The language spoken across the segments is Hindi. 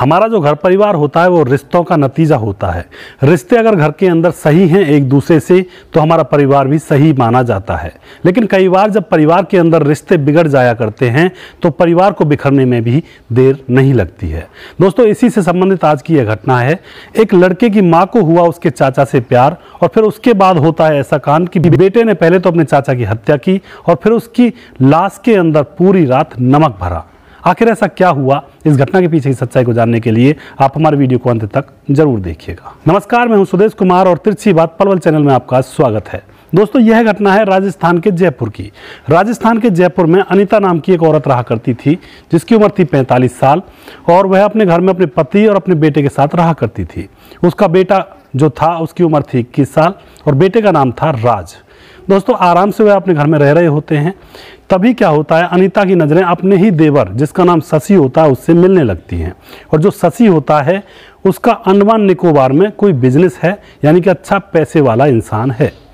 हमारा जो घर परिवार होता है वो रिश्तों का नतीजा होता है। रिश्ते अगर घर के अंदर सही हैं एक दूसरे से तो हमारा परिवार भी सही माना जाता है। लेकिन कई बार जब परिवार के अंदर रिश्ते बिगड़ जाया करते हैं तो परिवार को बिखरने में भी देर नहीं लगती है। दोस्तों, इसी से संबंधित आज की यह घटना है। एक लड़के की माँ को हुआ उसके चाचा से प्यार और फिर उसके बाद होता है ऐसा कांड कि बेटे ने पहले तो अपने चाचा की हत्या की और फिर उसकी लाश के अंदर पूरी रात नमक भरा। आखिर ऐसा क्या हुआ, इस घटना के पीछे की सच्चाई को जानने के लिए आप हमारे वीडियो को अंत तक जरूर देखिएगा। नमस्कार, मैं हूं सुदेश कुमार और तिरछी बात पलवल चैनल में आपका स्वागत है। दोस्तों, यह घटना है राजस्थान के जयपुर की। राजस्थान के जयपुर में अनीता नाम की एक औरत रहा करती थी जिसकी उम्र थी 45 साल और वह अपने घर में अपने पति और अपने बेटे के साथ रहा करती थी। उसका बेटा जो था उसकी उम्र थी 21 साल और बेटे का नाम था राज। दोस्तों, आराम से वह अपने घर में रह रहे होते हैं। तभी क्या होता है, अनीता की नज़रें अपने ही देवर जिसका नाम शशि होता है उससे मिलने लगती हैं। और जो शशि होता है उसका अंडमान निकोबार में कोई बिजनेस है, यानी कि अच्छा पैसे वाला इंसान है।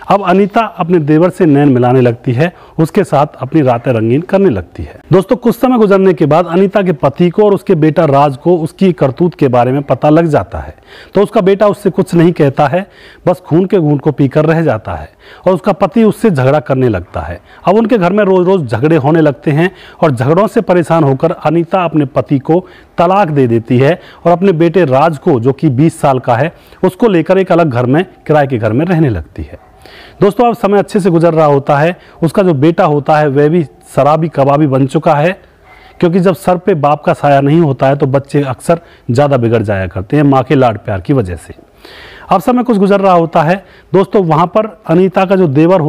अब अनीता अपने देवर से नैन मिलाने लगती है, उसके साथ अपनी रातें रंगीन करने लगती है। दोस्तों, कुछ समय गुजरने के बाद अनीता के पति को और उसके बेटा राज को उसकी करतूत के बारे में पता लग जाता है। तो उसका बेटा उससे कुछ नहीं कहता है, बस खून के घूंट को पीकर रह जाता है और उसका पति उससे झगड़ा करने लगता है। अब उनके घर में रोज रोज झगड़े होने लगते हैं और झगड़ों से परेशान होकर अनीता अपने पति को तलाक दे देती है और अपने बेटे राज को, जो कि 20 साल का है, उसको लेकर एक अलग घर में, किराए के घर में रहने लगती है। दोस्तों, अब समय अच्छे से गुजर रहा होता है। उसका जो बेटा होता है वह भी शराबी कबाबी बन चुका है, क्योंकि जब सर पे बाप का साया नहीं होता है तो बच्चे अक्सर ज़्यादा बिगड़ जाया करते हैं माँ के लाड प्यार की वजह से। अब समय कुछ गुजर रहा होता है। दोस्तों, वहाँ पर अनीता का जो देवर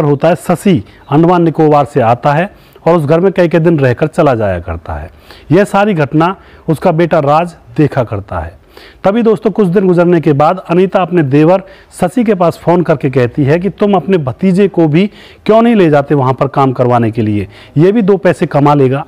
होता है शशि अंडमान निकोबार से आता है और उस घर में कई दिन रहकर चला जाया करता है। यह सारी घटना उसका बेटा राज देखा करता है। तभी दोस्तों, कुछ दिन गुजरने के बाद अनीता अपने देवर शशि के पास फ़ोन करके कहती है कि तुम अपने भतीजे को भी क्यों नहीं ले जाते वहाँ पर काम करवाने के लिए, ये भी 2 पैसे कमा लेगा।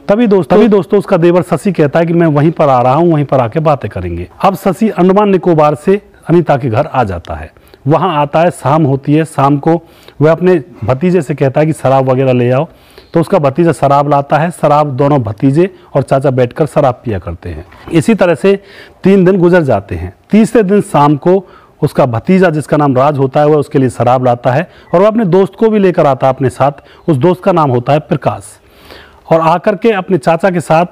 तभी दोस्तों उसका देवर शशि कहता है कि मैं वहीं पर आ रहा हूँ, वहीं पर आके बातें करेंगे। अब शशि अंडमान निकोबार से अनीता के घर आ जाता है। वहाँ आता है, शाम होती है। शाम को वह अपने भतीजे से कहता है कि शराब वगैरह ले आओ। तो उसका भतीजा शराब लाता है। शराब दोनों भतीजे और चाचा बैठकर शराब पिया करते हैं। इसी तरह से 3 दिन गुजर जाते हैं। तीसरे दिन शाम को उसका भतीजा जिसका नाम राज होता है वह उसके लिए शराब लाता है और वह अपने दोस्त को भी लेकर आता है अपने साथ। उस दोस्त का नाम होता है प्रकाश। और आकर के अपने चाचा के साथ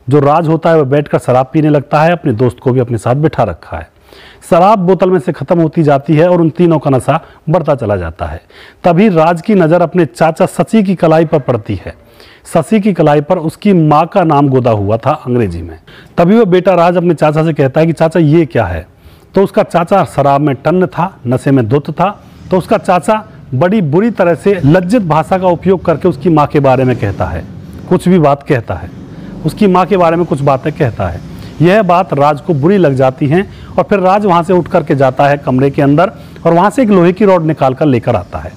जो राज होता है वह बैठकर शराब पीने लगता है। अपने दोस्त को भी अपने साथ बिठा रखा है। शराब बोतल में से खत्म होती जाती है और उन तीनों का नशा बढ़ता चला जाता है। तभी राज की नज़र अपने चाचा शशि की कलाई पर पड़ती है। शशि की कलाई पर उसकी माँ का नाम गोदा हुआ था अंग्रेजी में। तभी वह बेटा राज अपने चाचा से कहता है कि चाचा ये क्या है। तो उसका चाचा शराब में टन्न था, नशे में धुत था। तो उसका चाचा बड़ी बुरी तरह से लज्जित भाषा का उपयोग करके उसकी माँ के बारे में कहता है, कुछ भी बात कहता है, उसकी माँ के बारे में कुछ बातें कहता है। यह बात राज को बुरी लग जाती है और फिर राज वहाँ से उठ करके जाता है कमरे के अंदर और वहाँ से एक लोहे की रॉड निकाल कर लेकर आता है।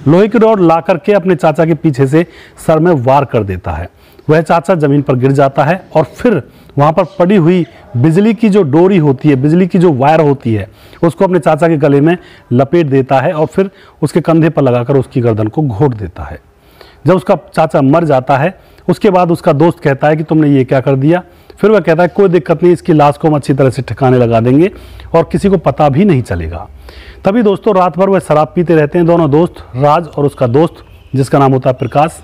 लोहे की रॉड ला करके अपने चाचा के पीछे से सर में वार कर देता है। वह चाचा ज़मीन पर गिर जाता है और फिर वहाँ पर पड़ी हुई बिजली की जो डोरी होती है, बिजली की जो वायर होती है, उसको अपने चाचा के गले में लपेट देता है और फिर उसके कंधे पर लगाकर उसकी गर्दन को घोंट देता है। जब उसका चाचा मर जाता है उसके बाद उसका दोस्त कहता है कि तुमने ये क्या कर दिया। फिर वह कहता है कोई दिक्कत नहीं, इसकी लाश को हम अच्छी तरह से ठिकाने लगा देंगे और किसी को पता भी नहीं चलेगा। तभी दोस्तों रात भर वह शराब पीते रहते हैं दोनों दोस्त, राज और उसका दोस्त जिसका नाम होता है प्रकाश,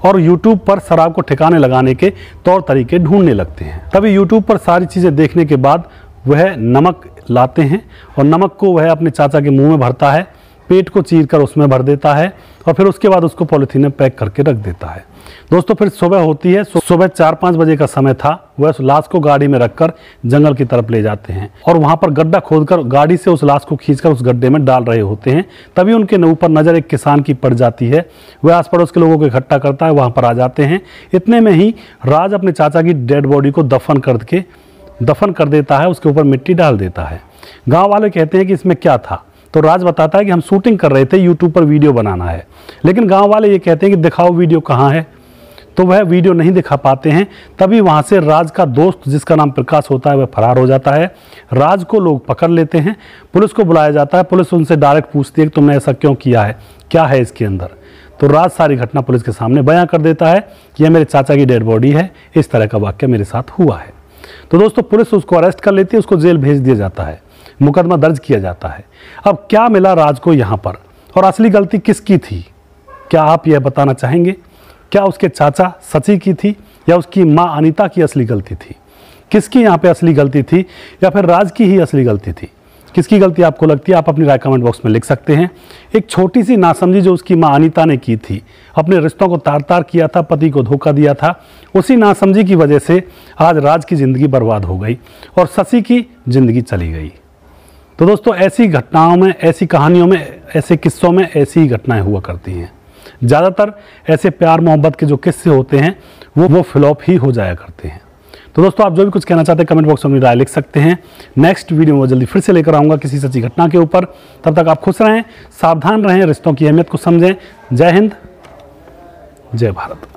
और यूट्यूब पर शराब को ठिकाने लगाने के तौर तरीके ढूंढने लगते हैं। तभी यूट्यूब पर सारी चीज़ें देखने के बाद वह नमक लाते हैं और नमक को वह अपने चाचा के मुँह में भरता है, पेट को चीर कर उसमें भर देता है और फिर उसके बाद उसको पॉलीथीन में पैक करके रख देता है। दोस्तों, फिर सुबह होती है। सुबह 4-5 बजे का समय था। वह उस लाश को गाड़ी में रखकर जंगल की तरफ ले जाते हैं और वहां पर गड्ढा खोदकर गाड़ी से उस लाश को खींचकर उस गड्ढे में डाल रहे होते हैं। तभी उनके ऊपर नजर एक किसान की पड़ जाती है। वह आस पड़ोस के लोगों को इकट्ठा करता है, वहां पर आ जाते हैं। इतने में ही राज अपने चाचा की डेड बॉडी को दफन कर देता है, उसके ऊपर मिट्टी डाल देता है। गाँव वाले कहते हैं कि इसमें क्या था। तो राज बताता है कि हम शूटिंग कर रहे थे, यूट्यूब पर वीडियो बनाना है। लेकिन गांव वाले ये कहते हैं कि दिखाओ वीडियो कहाँ है। तो वह वीडियो नहीं दिखा पाते हैं। तभी वहाँ से राज का दोस्त जिसका नाम प्रकाश होता है वह फरार हो जाता है। राज को लोग पकड़ लेते हैं, पुलिस को बुलाया जाता है। पुलिस उनसे डायरेक्ट पूछती है कि तुमने ऐसा क्यों किया है, क्या है इसके अंदर। तो राज सारी घटना पुलिस के सामने बयां कर देता है कि यह मेरे चाचा की डेड बॉडी है, इस तरह का वाक्य मेरे साथ हुआ है। तो दोस्तों पुलिस उसको अरेस्ट कर लेती है, उसको जेल भेज दिया जाता है, मुकदमा दर्ज किया जाता है। अब क्या मिला राज को यहाँ पर और असली गलती किसकी थी, क्या आप यह बताना चाहेंगे? क्या उसके चाचा सची की थी या उसकी माँ अनीता की असली गलती थी? किसकी यहाँ पे असली गलती थी या फिर राज की ही असली गलती थी? किसकी गलती आपको लगती है, आप अपनी राय कमेंट बॉक्स में लिख सकते हैं। एक छोटी सी नासमझी जो उसकी माँ अनीता ने की थी, अपने रिश्तों को तार तार किया था, पति को धोखा दिया था, उसी नासमझी की वजह से आज राज की ज़िंदगी बर्बाद हो गई और शशि की ज़िंदगी चली गई। तो दोस्तों ऐसी घटनाओं में, ऐसी कहानियों में, ऐसे किस्सों में ऐसी ही घटनाएं हुआ करती हैं। ज़्यादातर ऐसे प्यार मोहब्बत के जो किस्से होते हैं वो फ्लॉप ही हो जाया करते हैं। तो दोस्तों आप जो भी कुछ कहना चाहते हैं कमेंट बॉक्स में अपनी राय लिख सकते हैं। नेक्स्ट वीडियो में जल्दी फिर से लेकर आऊँगा किसी सच्ची घटना के ऊपर। तब तक आप खुश रहें, सावधान रहें, रिश्तों की अहमियत को समझें। जय हिंद, जय भारत।